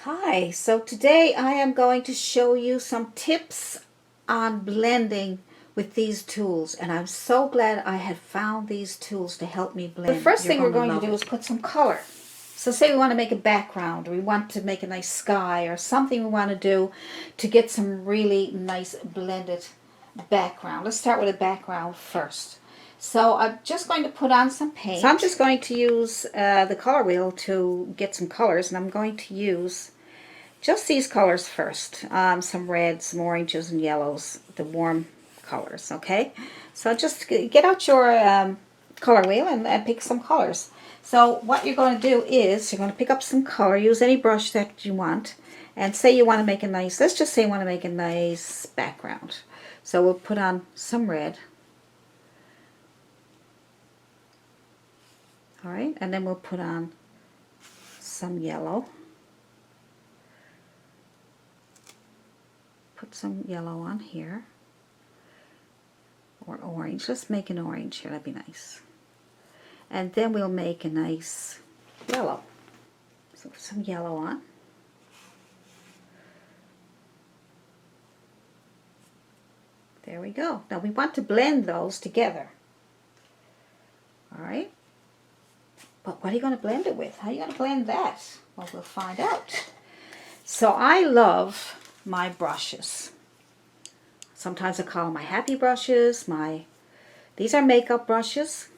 Hi, so today I am going to show you some tips on blending with these tools, and I'm so glad I had found these tools to help me blend. The first thing we're going to do is put some color. So say we want to make a background, or we want to make a nice sky, or something we want to do to get some really nice blended background. Let's start with a background first. So I'm just going to put on some paint. So I'm just going to use the color wheel to get some colors, and I'm going to use just these colors first. Some reds, some oranges, and yellows, the warm colors, okay? So just get out your color wheel and pick some colors. So what you're going to do is you're going to pick up some color, use any brush that you want, and say you want to make a nice, let's just say you want to make a nice background. So we'll put on some red. Alright, and then we'll put on some yellow. Put some yellow on here. Or orange. Let's make an orange here, that'd be nice. And then we'll make a nice yellow. So put some yellow on. There we go. Now we want to blend those together. Alright. But what are you going to blend it with? How are you going to blend that? Well, we'll find out. So I love my brushes. Sometimes I call them my happy brushes. These are makeup brushes,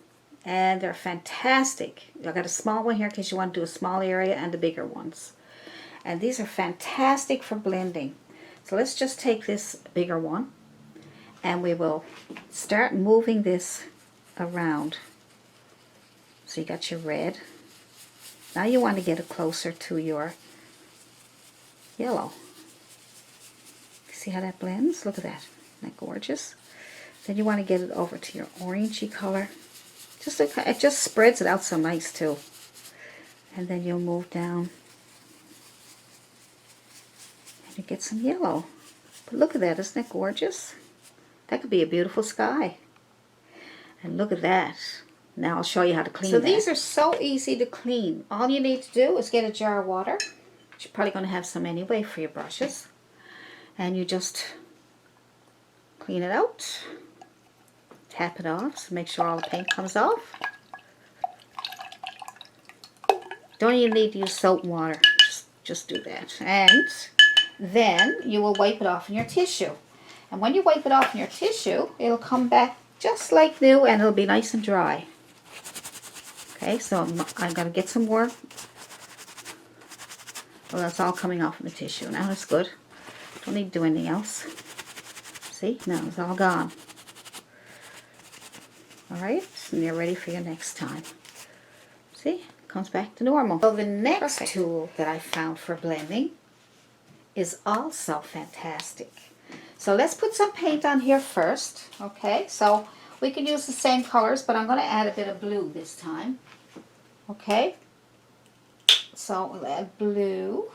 and they're fantastic. I got a small one here because you want to do a small area, and the bigger ones. And these are fantastic for blending. So let's just take this bigger one, and we will start moving this around. So you got your red. Now you want to get it closer to your yellow. See how that blends? Look at that. Isn't that gorgeous? Then you want to get it over to your orangey color. It just spreads it out so nice too. And then you'll move down and you get some yellow. But look at that. Isn't that gorgeous? That could be a beautiful sky. And look at that. Now I'll show you how to clean that. So these are so easy to clean. All you need to do is get a jar of water. You're probably going to have some anyway for your brushes. And you just clean it out. Tap it off so make sure all the paint comes off. Don't even need to use soap and water. Just do that. And then you will wipe it off in your tissue. And when you wipe it off in your tissue, it'll come back just like new and it'll be nice and dry. Okay, so I'm going to get some more. Well, that's all coming off in the tissue. Now that's good. Don't need to do anything else. See? Now it's all gone. Alright, and you're ready for your next time. See? It comes back to normal. So the next tool that I found for blending is also fantastic. So let's put some paint on here first. Okay, so we can use the same colors, but I'm going to add a bit of blue this time. Okay, so we'll add blue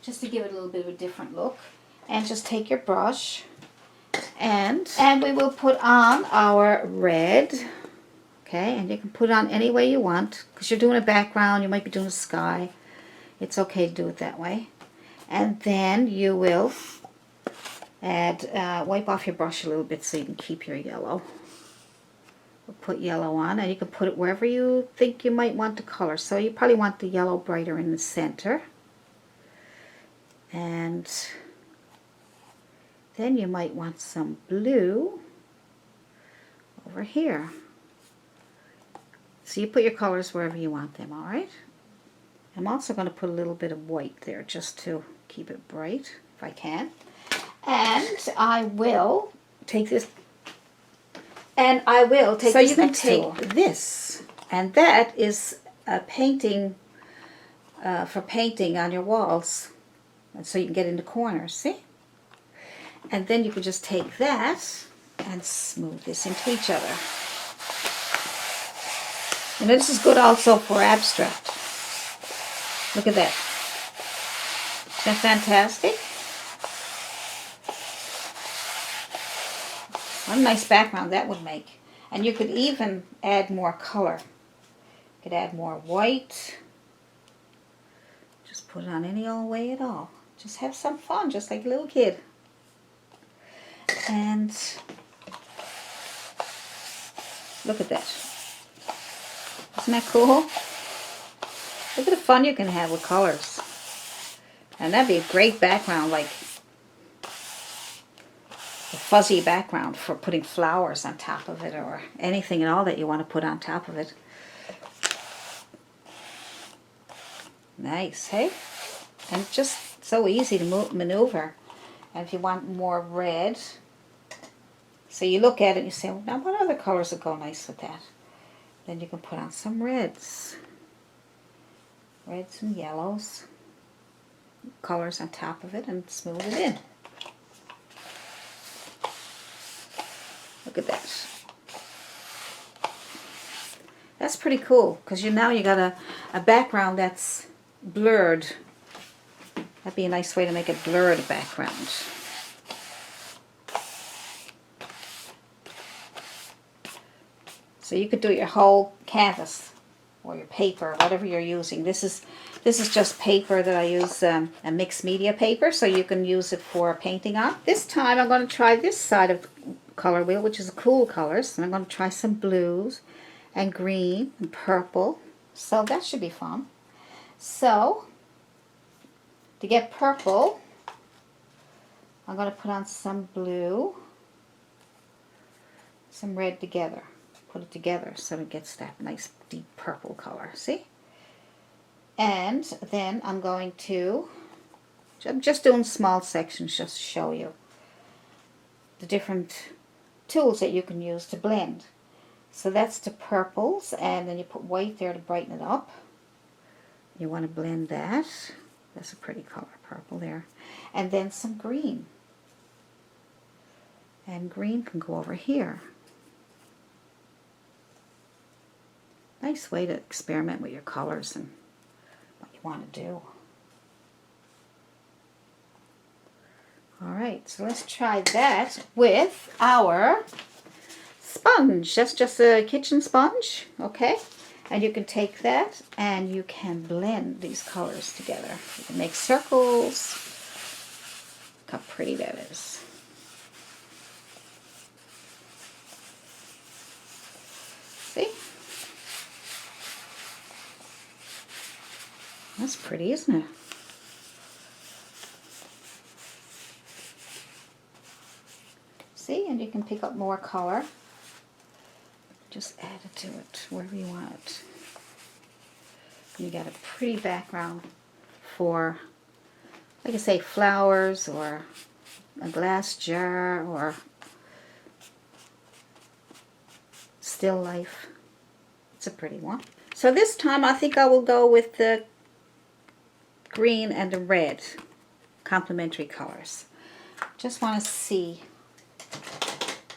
just to give it a little bit of a different look. And just take your brush and we will put on our red. Okay, and you can put it on any way you want because you're doing a background, you might be doing a sky. It's okay to do it that way. And then you will add, wipe off your brush a little bit so you can keep your yellow. We'll put yellow on, and you can put it wherever you think you might want the color. So you probably want the yellow brighter in the center. And then you might want some blue over here. So you put your colors wherever you want them, alright? I'm also going to put a little bit of white there just to keep it bright, if I can. And I will take this. And I will take this. So you can take this, and that is a painting for painting on your walls, and so you can get into corners. See? And then you can just take that and smooth this into each other. And this is good also for abstract. Look at that. Isn't that fantastic? What a nice background that would make. And you could even add more color. You could add more white. Just put it on any old way at all. Just have some fun, just like a little kid. And look at that. Isn't that cool? Look at the fun you can have with colors. And that'd be a great background, like a fuzzy background for putting flowers on top of it, or anything at all that you want to put on top of it. Nice, hey? And just so easy to maneuver. And if you want more red, so you look at it and you say, well, now what other colors would go nice with that? Then you can put on some reds. Reds and yellows. Colors on top of it and smooth it in. Look at that. That's pretty cool, because now you got a background that's blurred. That'd be a nice way to make a blurred background. So you could do your whole canvas or your paper, whatever you're using. This is just paper that I use, a mixed media paper, so you can use it for painting on. This time I'm going to try this side of color wheel, which is cool colors, and I'm going to try some blues and green and purple. So that should be fun. So to get purple, I'm going to put on some blue, some red together. Put it together so it gets that nice deep purple color. See? And then I'm going to, I'm just doing small sections just to show you the different tools that you can use to blend. So that's the purples, and then you put white there to brighten it up. You want to blend that. That's a pretty color, purple there. And then some green. And green can go over here. Nice way to experiment with your colors and what you want to do. Alright, so let's try that with our sponge. That's just a kitchen sponge, okay? And you can take that and you can blend these colors together. You can make circles. Look how pretty that is. See? That's pretty, isn't it? See, and you can pick up more color. Just add it to it wherever you want it. You got a pretty background for, like I say, flowers or a glass jar or still life. It's a pretty one. So this time I think I will go with the green and the red, complementary colors. Just want to see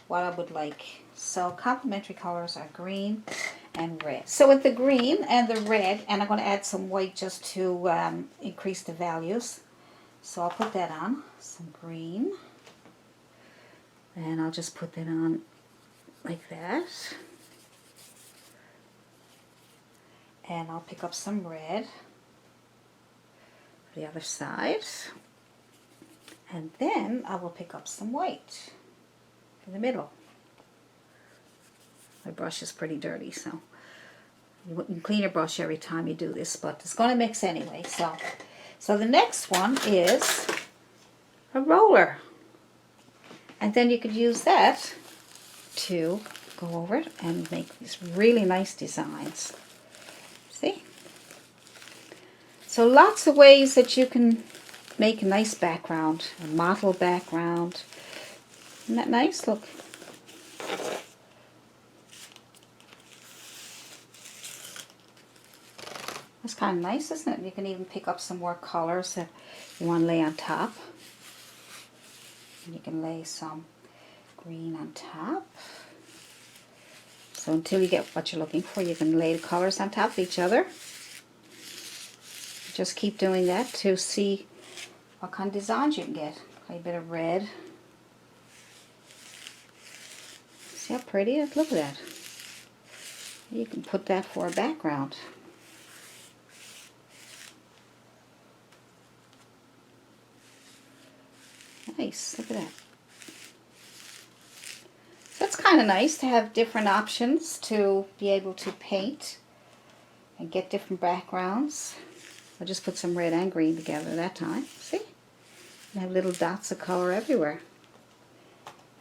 what I would like. So complementary colors are green and red. So with the green and the red, and I'm going to add some white just to increase the values. So I'll put that on, some green, and I'll just put that on like that. And I'll pick up some red for the other side. And then I will pick up some white in the middle. My brush is pretty dirty, so you can clean your brush every time you do this, but it's going to mix anyway. So the next one is a roller. And then you could use that to go over it and make these really nice designs. See? So lots of ways that you can make a nice background, a mottled background. Isn't that nice? Look. That's kind of nice, isn't it? You can even pick up some more colors that you want to lay on top. And you can lay some green on top. So until you get what you're looking for, you can lay the colors on top of each other. Just keep doing that to see what kind of designs you can get. A bit of red. See how pretty it is? Look at that. You can put that for a background. nice. Look at that. So it's kind of nice to have different options to be able to paint and get different backgrounds. I just put some red and green together that time. See? And have little dots of color everywhere.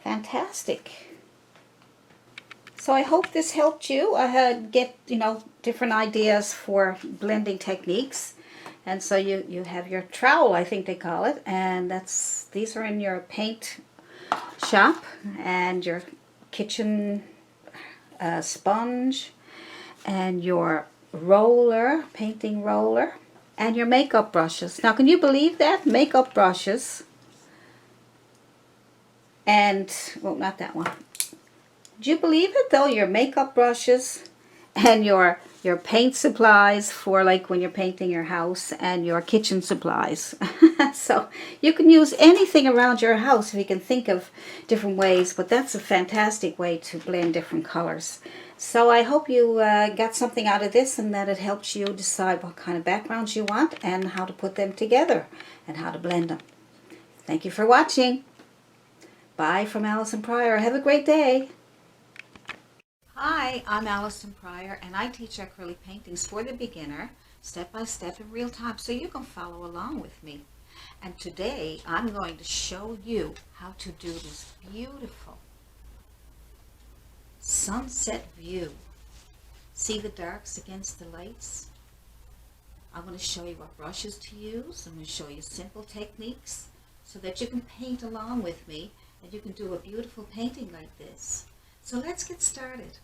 Fantastic. So I hope this helped you get, different ideas for blending techniques. And so you have your trowel, I think they call it, and these are in your paint shop, and your kitchen sponge, and your roller, painting roller, and your makeup brushes. Now, can you believe that? Makeup brushes. And, well, not that one. Do you believe it, though? Your makeup brushes and your paint supplies for, like, when you're painting your house, and your kitchen supplies. So you can use anything around your house if you can think of different ways, but that's a fantastic way to blend different colors. So I hope you got something out of this, and that it helps you decide what kind of backgrounds you want and how to put them together and how to blend them. Thank you for watching. Bye from Allison Pryor. Have a great day. Hi, I'm Allison Pryor, and I teach acrylic paintings for the beginner, step by step in real time, so you can follow along with me. And today I'm going to show you how to do this beautiful sunset view. See the darks against the lights? I'm going to show you what brushes to use. I'm going to show you simple techniques so that you can paint along with me and you can do a beautiful painting like this. So let's get started.